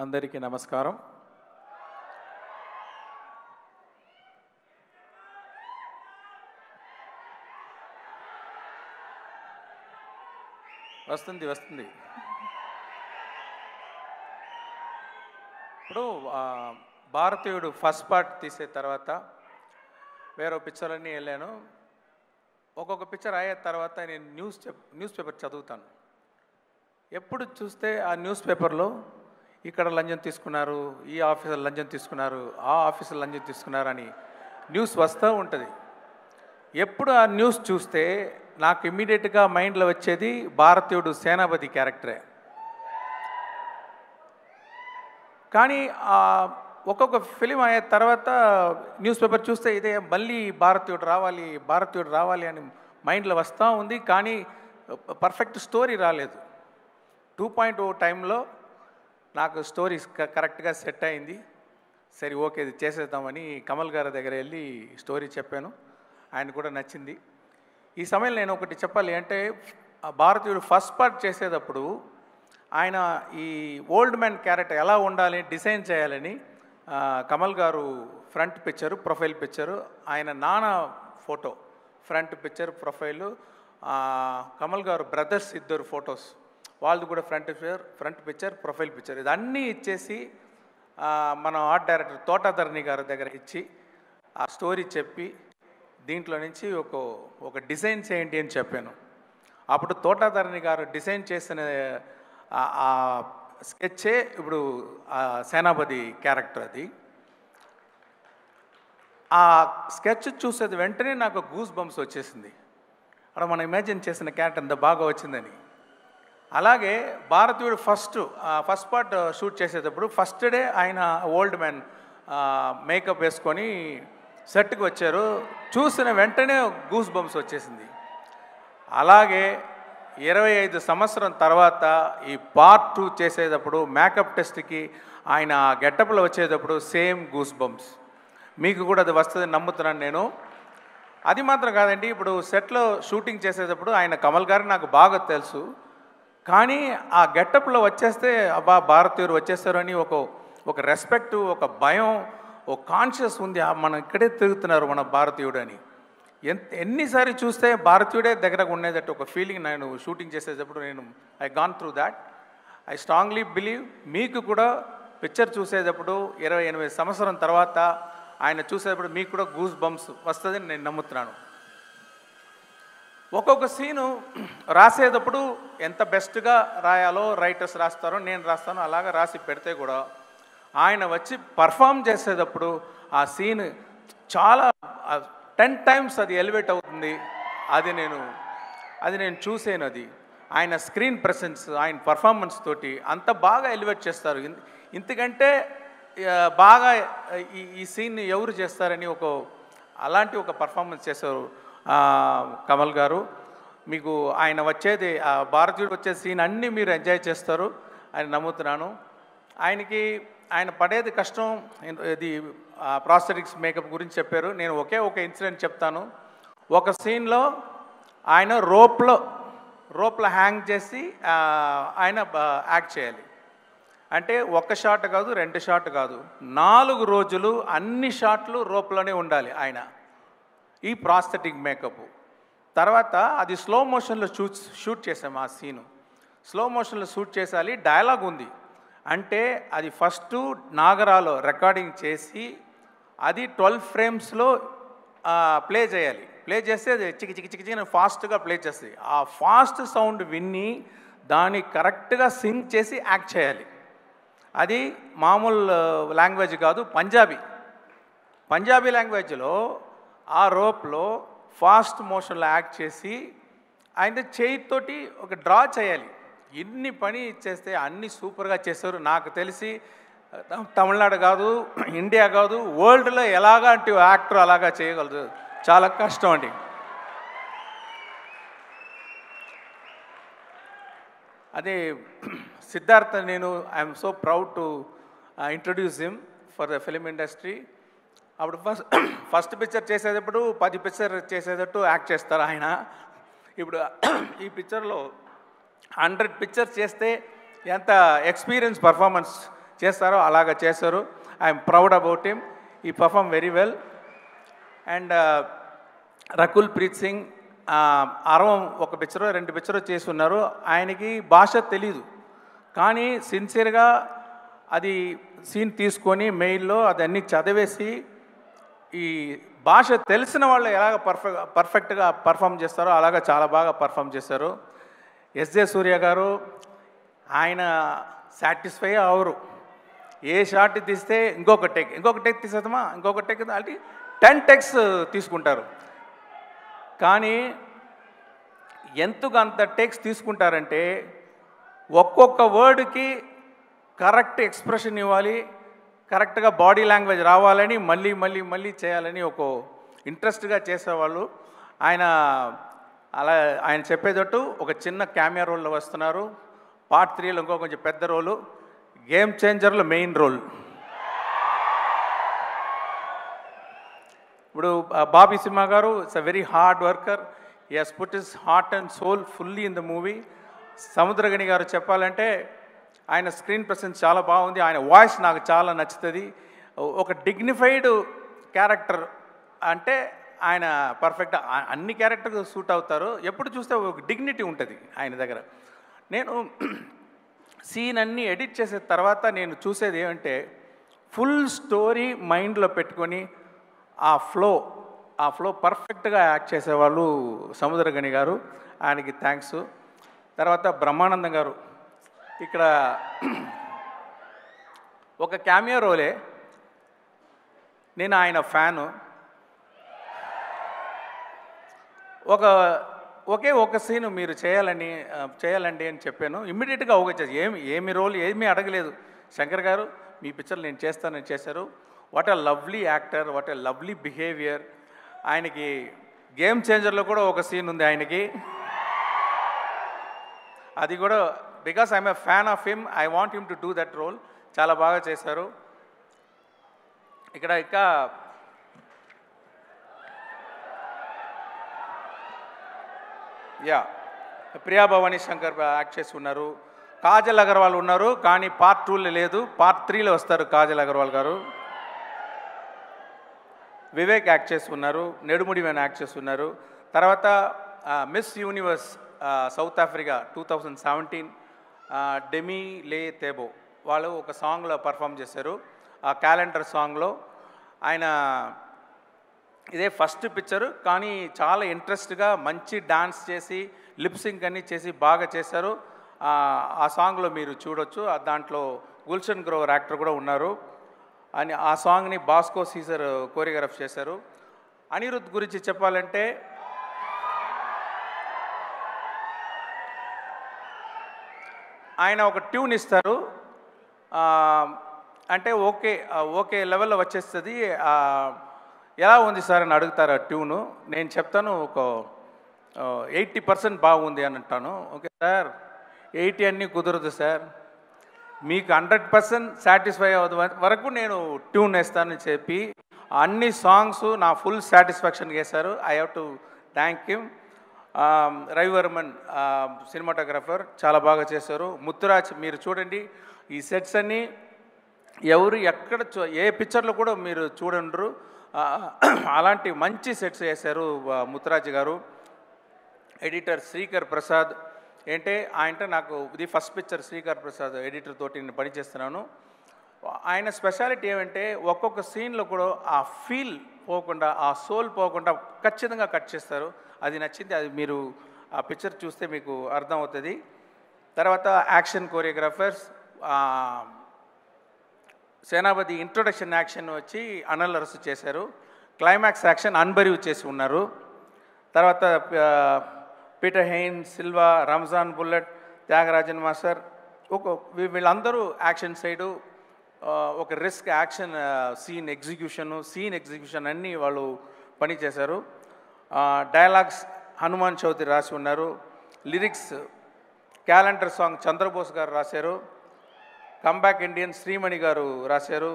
అందరికీ నమస్కారం. వస్తుంది. ఇప్పుడు భారతీయుడు ఫస్ట్ పార్ట్ తీసే తర్వాత వేరే పిక్చర్లన్నీ వెళ్ళాను. ఒక్కొక్క పిక్చర్ అయ్యే తర్వాత నేను న్యూస్ పేపర్ చదువుతాను. ఎప్పుడు చూస్తే ఆ న్యూస్ పేపర్లో ఇక్కడ లంచం తీసుకున్నారు, ఈ ఆఫీసర్ లంచం తీసుకున్నారు, ఆ ఆఫీసర్ లంచం తీసుకున్నారు అని న్యూస్ వస్తూ ఉంటుంది. ఎప్పుడు ఆ న్యూస్ చూస్తే నాకు ఇమ్మీడియట్గా మైండ్లో వచ్చేది భారతీయుడు సేనాపతి క్యారెక్టరే. కానీ ఒక్కొక్క ఫిలిం అయ్యే తర్వాత న్యూస్ పేపర్ చూస్తే ఇదే మళ్ళీ భారతీయుడు రావాలి అని మైండ్లో వస్తూ ఉంది. కానీ పర్ఫెక్ట్ స్టోరీ రాలేదు. 2.0 టైంలో నాకు స్టోరీ కరెక్ట్గా సెట్ అయింది. సరే ఓకే ఇది చేసేద్దామని కమల్ గారి దగ్గర వెళ్ళి స్టోరీ చెప్పాను. ఆయన కూడా నచ్చింది. ఈ సమయంలో నేను ఒకటి చెప్పాలి అంటే భారతీయుడు ఫస్ట్ పార్ట్ చేసేటప్పుడు ఆయన ఈ ఓల్డ్ మ్యాన్ క్యారెక్టర్ ఎలా ఉండాలి డిజైన్ చేయాలని కమల్ గారు ఫ్రంట్ పిక్చరు ప్రొఫైల్ పిక్చరు ఆయన నాన్న photo front picture profile Kamal గారు బ్రదర్స్ ఇద్దరు ఫొటోస్ వాళ్ళది కూడా ఫ్రంట్ పిక్చర్ ప్రొఫైల్ పిక్చర్ ఇదన్నీ ఇచ్చేసి మన ఆర్ట్ డైరెక్టర్ తోటాధరణి గారి దగ్గర ఇచ్చి ఆ స్టోరీ చెప్పి దీంట్లో నుంచి ఒక డిజైన్ చేయండి అని చెప్పాను. అప్పుడు తోటాధరణి గారు డిజైన్ చేసిన ఆ స్కెచ్చే ఇప్పుడు సేనాపతి క్యారెక్టర్. అది ఆ స్కెచ్ చూసేది వెంటనే నాకు గూస్ బంప్స్ వచ్చేసింది. అక్కడ మనం ఇమాజిన్ చేసిన క్యారెక్టర్ అంత బాగా వచ్చిందని. అలాగే భారతీయుడు ఫస్ట్ పార్ట్ షూట్ చేసేటప్పుడు ఫస్ట్ డే ఆయన ఓల్డ్ మ్యాన్ మేకప్ వేసుకొని సెట్కి వచ్చారు. చూసిన వెంటనే గూస్ బంప్స్ వచ్చేసింది. అలాగే 25 సంవత్సరం తర్వాత ఈ పార్ట్ 2 చేసేటప్పుడు మేకప్ టెస్ట్కి ఆయన గెటప్లో వచ్చేటప్పుడు సేమ్ గూస్ బంప్స్ మీకు కూడా అది వస్తుందని నమ్ముతున్నాను నేను. అది మాత్రం కాదండి, ఇప్పుడు సెట్లో షూటింగ్ చేసేటప్పుడు ఆయన కమల్ గారు నాకు బాగా తెలుసు. కానీ ఆ గెటప్లో వచ్చేస్తే అబ్బా భారతీయుడు వచ్చేస్తారు అని ఒక రెస్పెక్టు, ఒక భయం, ఒక కాన్షియస్ ఉంది. మనం ఇక్కడే తిరుగుతున్నారు మన భారతీయుడు అని. ఎన్నిసార్లు చూస్తే భారతీయుడే దగ్గరకు ఉండేటట్టు ఒక ఫీలింగ్ నేను షూటింగ్ చేసేటప్పుడు I gone through that. I strongly believe మీకు కూడా పిక్చర్ చూసేటప్పుడు 28 సంవత్సరం తర్వాత ఆయన చూసేటప్పుడు మీకు కూడా గూస్ బంప్స్ వస్తుందని నేను నమ్ముతున్నాను. ఒక్కొక్క సీను రాసేటప్పుడు ఎంత బెస్ట్గా రాయాలో రైటర్స్ రాస్తారో నేను రాస్తాను. అలాగా రాసి పెడితే కూడా ఆయన వచ్చి పర్ఫామ్ చేసేటప్పుడు ఆ సీన్ చాలా 10 టైమ్స్ అది ఎలివేట్ అవుతుంది. అది నేను చూసాను. అది ఆయన స్క్రీన్ ప్రెసెన్స్, ఆయన పర్ఫార్మెన్స్ తోటి అంత బాగా ఎలివేట్ చేస్తారు. ఇంతకంటే బాగా ఈ సీన్ని ఎవరు చేస్తారని అలాంటి ఒక పర్ఫార్మెన్స్ చేశారు కమల్ గారు. మీకు ఆయన వచ్చేది భారతీయుడు వచ్చే సీన్ అన్నీ మీరు ఎంజాయ్ చేస్తారు అని నమ్ముతున్నాను. ఆయన పడేది కష్టం. ఇది ప్రాస్థెటిక్స్ మేకప్ గురించి చెప్పారు. నేను ఒక ఇన్సిడెంట్ చెప్తాను. ఒక సీన్లో ఆయన రోప్లో హ్యాంగ్ చేసి ఆయన యాక్ట్ చేయాలి. అంటే 1 షాట్ కాదు, 2 షాట్ కాదు, 4 రోజులు అన్ని షాట్లు రోప్లోనే ఉండాలి ఆయన. ఈ ప్రాస్థెటిక్ మేకప్ తర్వాత అది స్లో మోషన్లో షూట్ చేసాము. ఆ సీను స్లో మోషన్లో షూట్ చేసాలి. డైలాగ్ ఉంది అంటే అది ఫస్ట్ నాగరాలో రికార్డింగ్ చేసి అది 12 ఫ్రేమ్స్లో ప్లే చేయాలి. ప్లే చేస్తే అది చికి ఫాస్ట్గా ప్లే చేస్తుంది. ఆ ఫాస్ట్ సౌండ్ విన్ని దాన్ని కరెక్ట్గా సింగ్ చేసి యాక్ట్ చేయాలి. అది మామూలు లాంగ్వేజ్ కాదు, పంజాబీ లాంగ్వేజ్లో ఆ రోప్లో ఫాస్ట్ మోషన్లో యాక్ట్ చేసి ఆయన చేయితోటి ఒక డ్రా చేయాలి. ఇన్ని పని చేస్తే అన్ని సూపర్గా చేశారు. నాకు తెలిసి తమిళనాడు కాదు, ఇండియా కాదు, వరల్డ్లో ఎలాగంటి యాక్టర్ అలాగా చేయగలరు. చాలా కష్టం అండి. అదే Siddhartha, I'm so proud to introduce him for the film industry. అప్పుడు ఫస్ట్ పిక్చర్ చేసేటప్పుడు 10 పిక్చర్ చేసేటట్టు యాక్ట్ చేస్తారు ఆయన. ఇప్పుడు ఈ పిక్చర్లో 100 పిక్చర్స్ చేస్తే ఎంత ఎక్స్పీరియన్స్ పర్ఫార్మెన్స్ చేస్తారో అలాగ చేశారు. I'm proud about him. ఈ perform very well. And Rakul Preet Singh అరవం ఒక పిక్చరో 2 పిక్చరో చేసి ఉన్నారు. ఆయనకి భాష తెలీదు, కానీ సిన్సియర్గా అది సీన్ తీసుకొని మెయిల్లో అదన్నీ చదివేసి ఈ భాష తెలిసిన వాళ్ళు ఎలాగ పర్ఫెక్ట్గా పర్ఫామ్ చేస్తారో అలాగా చాలా బాగా పర్ఫామ్ చేశారు. ఎస్జే సూర్య గారు ఆయన సాటిస్ఫై అవరు. ఏ షాట్ తీస్తే ఇంకొక టేక్ తీసేద్దామా, ఇంకొక టేక్ అంటే 10 టెక్స్ తీసుకుంటారు. కానీ ఎందుకు అంత టేక్స్ తీసుకుంటారంటే ఒక్కొక్క వర్డ్కి కరెక్ట్ ఎక్స్ప్రెషన్ ఇవ్వాలి, కరెక్ట్గా బాడీ లాంగ్వేజ్ రావాలని మళ్ళీ మళ్ళీ మళ్ళీ చేయాలని ఒక ఇంట్రెస్ట్గా చేసేవాళ్ళు. ఆయన చెప్పేటట్టు ఒక చిన్న క్యామియా రోల్లో వస్తున్నారు. పార్ట్ 3లో ఇంకో కొంచెం పెద్ద రోలు, గేమ్ చేంజర్లో మెయిన్ రోల్. ఇప్పుడు బాబీ సింహ గారు it's a very hard worker. He has put his heart and soul fully in the movie. Samuthirakani గారు చెప్పాలంటే ఆయన స్క్రీన్ ప్రెసెన్స్ చాలా బాగుంది. ఆయన వాయిస్ నాకు చాలా నచ్చుతుంది. ఒక డిగ్నిఫైడ్ క్యారెక్టర్ అంటే ఆయన పర్ఫెక్ట్ అన్ని క్యారెక్టర్కి సూట్ అవుతారు. ఎప్పుడు చూస్తే ఒక డిగ్నిటీ ఉంటుంది ఆయన దగ్గర. నేను సీన్ అన్నీ ఎడిట్ చేసిన తర్వాత నేను చూసేది ఏమంటే ఫుల్ స్టోరీ మైండ్లో పెట్టుకొని ఆ ఫ్లో పర్ఫెక్ట్గా యాక్ట్ చేసేవాళ్ళు సముద్రగని గారు. ఆయనకి థ్యాంక్స్. తర్వాత బ్రహ్మానందం గారు ఇక్కడ ఒక క్యామియో రోలే. నేను ఆయన ఫ్యాను. ఒక సీను మీరు చేయాలండి అని చెప్పాను. ఇమ్మీడియట్గా చేసి ఏమి రోల్ ఏమీ అడగలేదు. శంకర్ గారు మీ పిక్చర్ నేను చేస్తానని చేశారు. What a lovely actor, what a lovely behaviour. ఆయనకి గేమ్ చేంజర్లో కూడా ఒక సీన్ ఉంది ఆయనకి. అది కూడా because I'm a fan of him, I want him to do that role. చాలా బాగా చేశారు. ఇక్కడ ఇంకా ప్రియా భవానీ శంకర్ యాక్ట్ చేసి ఉన్నారు. కాజల్ అగర్వాల్ ఉన్నారు, కానీ పార్ట్ 2లో లేదు, పార్ట్ 3లో వస్తారు కాజల్ అగర్వాల్ గారు. వివేక్ యాక్ట్ చేసి ఉన్నారు, నెడుముడి వేణు యాక్ట్ చేసి ఉన్నారు. తర్వాత miss universe south Africa 2017 demi లే తేబో వాళ్ళు ఒక సాంగ్లో పర్ఫామ్ చేశారు. ఆ క్యాలెండర్ సాంగ్లో ఆయన ఇదే ఫస్ట్ పిక్చరు, కానీ చాలా ఇంట్రెస్ట్గా మంచి డాన్స్ చేసి లిప్సింగ్ అన్నీ చేసి బాగా చేశారు. ఆ సాంగ్లో మీరు చూడొచ్చు. దాంట్లో గుల్షన్ గ్రోవర్ యాక్టర్ కూడా ఉన్నారు. అని ఆ సాంగ్ని బాస్కో సీజర్ కోరియోగ్రాఫ్ చేశారు. అనిరుద్ గురించి చెప్పాలంటే ఆయన ఒక ట్యూన్ ఇస్తారు, అంటే ఓకే లెవెల్లో వచ్చేస్తుంది. ఎలా ఉంది సార్ అని అడుగుతారు ఆ ట్యూను. నేను చెప్తాను ఒక 80% బాగుంది అని అంటాను. ఓకే సార్ 80 అన్నీ కుదరదు సార్, మీకు 100% సాటిస్ఫై అవ్వదు వరకు నేను ట్యూన్ వేస్తానని చెప్పి అన్ని సాంగ్స్ నా ఫుల్ సాటిస్ఫాక్షన్ చేశారు. I have to thank him. Ravi Varman cinematographer చాలా బాగా చేశారు. ముత్తురాజ్ మీరు చూడండి, ఈ సెట్స్ అన్నీ ఎవరు ఎక్కడ ఏ పిక్చర్లో కూడా మీరు చూడండ్రు, అలాంటి మంచి సెట్స్ చేశారు ముత్తురాజ్ గారు. ఎడిటర్ శ్రీకర్ ప్రసాద్ అంటే నాకు ఇది first picture Srikar Prasad editor తోటి నేను పనిచేస్తున్నాను. ఆయన స్పెషాలిటీ ఏమంటే ఒక్కొక్క సీన్లో కూడా ఆ ఫీల్ పోకుండా, ఆ సోల్ పోకుండా ఖచ్చితంగా కట్ చేస్తారు. అది నచ్చింది. అది మీరు ఆ పిక్చర్ చూస్తే మీకు అర్థమవుతుంది. తర్వాత యాక్షన్ కోరియోగ్రాఫర్స్ సేనాపతి ఇంట్రొడక్షన్ యాక్షన్ వచ్చి అనిల్ అరసు చేశారు. క్లైమాక్స్ యాక్షన్ అన్బరీవ్ చేసి ఉన్నారు. తర్వాత Peter Hein, Silva, Ramzan bullet, Thyagarajan master వీళ్ళందరూ యాక్షన్ సైడు ఒక రిస్క్ యాక్షన్ సీన్ ఎగ్జిక్యూషన్ అన్నీ వాళ్ళు పనిచేశారు. డైలాగ్స్ హనుమాన్ చౌదరి రాసి ఉన్నారు. లిరిక్స్ క్యాలెండర్ సాంగ్ చంద్రబోస్ గారు రాశారు. కంబ్యాక్ ఇండియన్ శ్రీమణి గారు రాశారు.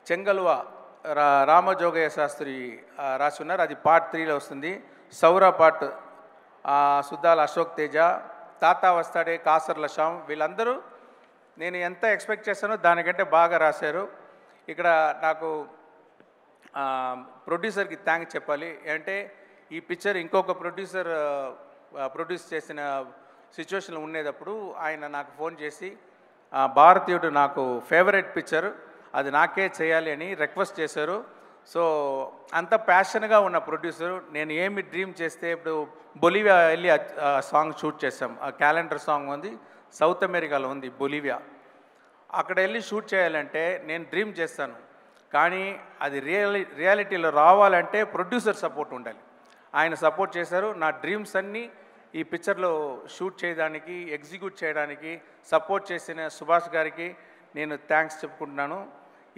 చెంగల్వ రామజోగయ్య శాస్త్రి రాసి ఉన్నారు. అది పార్ట్ 3లో వస్తుంది. సౌరా పార్ట్ సుద్దాల అశోక్ తేజ, తాతా వస్తాడే, కాసర్ల శ్యామ్ వీళ్ళందరూ నేను ఎంత ఎక్స్పెక్ట్ చేశానో దానికంటే బాగా రాశారు. ఇక్కడ నాకు ప్రొడ్యూసర్కి థ్యాంక్స్ చెప్పాలి. అంటే ఈ పిక్చర్ ఇంకొక ప్రొడ్యూసర్ ప్రొడ్యూస్ చేసిన సిచ్యువేషన్లో ఉండేటప్పుడు ఆయన నాకు ఫోన్ చేసి భారతీయుడు నాకు ఫేవరెట్ పిక్చర్, అది నాకే చేయాలి అని రిక్వెస్ట్ చేశారు. సో అంత ప్యాషన్గా ఉన్న ప్రొడ్యూసరు నేను ఏమి డ్రీమ్ చేస్తే ఇప్పుడు బొలివియా వెళ్ళి సాంగ్ షూట్ చేసాం. ఆ క్యాలెండర్ సాంగ్ ఉంది, సౌత్ అమెరికాలో ఉంది బొలివియా. అక్కడ వెళ్ళి షూట్ చేయాలంటే నేను డ్రీమ్ చేస్తాను, కానీ అది రియాలిటీలో రావాలంటే ప్రొడ్యూసర్ సపోర్ట్ ఉండాలి. ఆయన సపోర్ట్ చేశారు. నా డ్రీమ్స్ అన్నీ ఈ పిక్చర్లో షూట్ చేయడానికి, ఎగ్జిక్యూట్ చేయడానికి సపోర్ట్ చేసిన సుభాష్ గారికి నేను థ్యాంక్స్ చెప్పుకుంటున్నాను.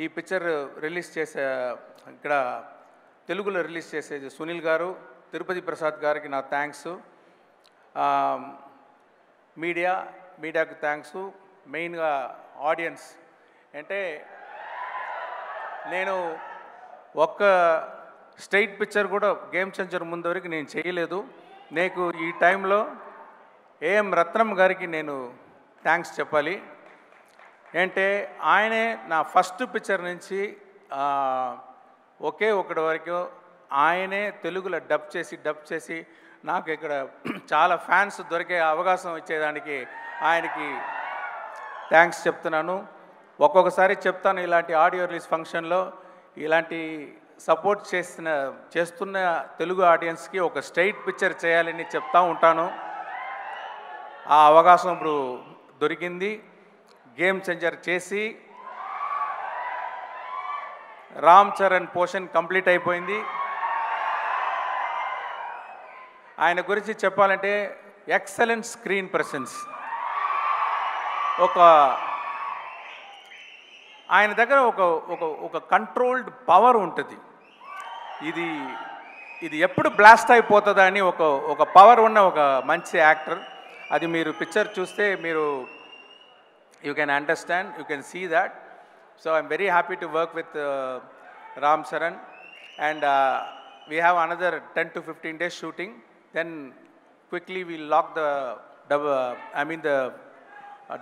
ఈ పిక్చర్ రిలీజ్ చేసే ఇక్కడ తెలుగులో రిలీజ్ చేసేది సునీల్ గారు, తిరుపతి ప్రసాద్ గారికి నా థ్యాంక్స్. మీడియాకు థ్యాంక్స్, మెయిన్గా ఆడియన్స్. అంటే నేను ఒక్క స్టేట్ పిక్చర్ కూడా గేమ్ చేంజర్ ముందు వరకు నేను చేయలేదు. నీకు ఈ టైంలో ఏఎం రత్నం గారికి నేను థ్యాంక్స్ చెప్పాలి. అంటే ఆయనే నా ఫస్ట్ పిక్చర్ నుంచి ఒకే ఒకటి వరకు ఆయనే తెలుగులో డబ్ చేసి నాకు ఇక్కడ చాలా ఫ్యాన్స్ దొరికే అవకాశం ఇచ్చేదానికి ఆయనకి థ్యాంక్స్ చెప్తున్నాను. ఒక్కొక్కసారి చెప్తాను, ఇలాంటి ఆడియో రిలీజ్ ఫంక్షన్లో ఇలాంటి సపోర్ట్ చేస్తున్న తెలుగు ఆడియన్స్కి ఒక స్ట్రైట్ పిక్చర్ చేయాలని చెప్తూ ఉంటాను. ఆ అవకాశం ఇప్పుడు దొరికింది. గేమ్ చేంజర్ చేసి రామ్ చరణ్ పోర్షన్ కంప్లీట్ అయిపోయింది. ఆయన గురించి చెప్పాలంటే ఎక్సలెంట్ స్క్రీన్ ప్రెసెన్స్. ఆయన దగ్గర ఒక కంట్రోల్డ్ పవర్ ఉంటుంది. ఇది ఎప్పుడు బ్లాస్ట్ అయిపోతుందా అని ఒక పవర్ ఉన్న ఒక మంచి యాక్టర్. అది మీరు పిక్చర్ చూస్తే మీరు you can understand, you can see that. So I'm very happy to work with Ram Charan. And we have another 10 to 15 days shooting. Then quickly we'll lock the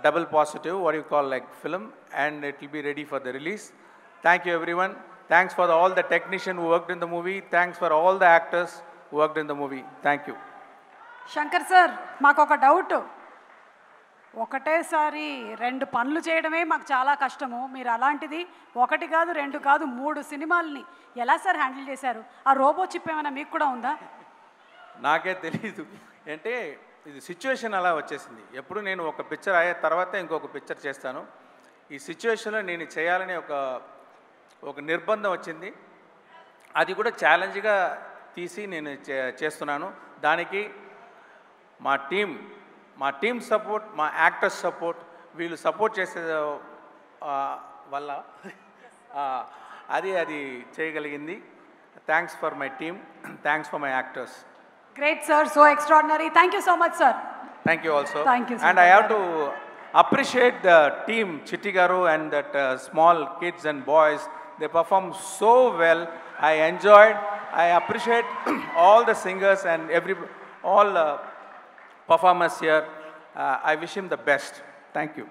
double positive, what you call like film, and it will be ready for the release. Thank you everyone. Thanks for all the technicians who worked in the movie. Thanks for all the actors who worked in the movie. Thank you. Shankar sir, మాకు ఒక doubt. ఒకటేసారి 2 పనులు చేయడమే మాకు చాలా కష్టము. మీరు అలాంటిది 1 కాదు 2 కాదు 3 సినిమాలని ఎలా సార్ హ్యాండిల్ చేశారు? ఆ రోబో చిప్ ఏమైనా మీకు కూడా ఉందా? నాకే తెలీదు. అంటే ఇది సిచ్యువేషన్ అలా వచ్చేసింది. ఎప్పుడు నేను ఒక పిక్చర్ అయ్యే తర్వాత ఇంకొక పిక్చర్ చేస్తాను. ఈ సిచ్యువేషన్లో నేను చేయాలని ఒక నిర్బంధం వచ్చింది. అది కూడా ఛాలెంజ్గా తీసి నేను చేస్తున్నాను. దానికి మా టీమ్ సపోర్ట్, మా యాక్టర్స్ సపోర్ట్, వీళ్ళు సపోర్ట్ చేసే వల్ల అది చేయగలిగింది. Thanks for my team, thanks for my actors. Great sir, so extraordinary. Thank you so much sir. Thank you also. Thank you sir. And I have to appreciate the team, Chitti Garu and that small kids and boys. They performed so well. I enjoyed. I appreciate all the singers and all performers here. I wish him the best. Thank you.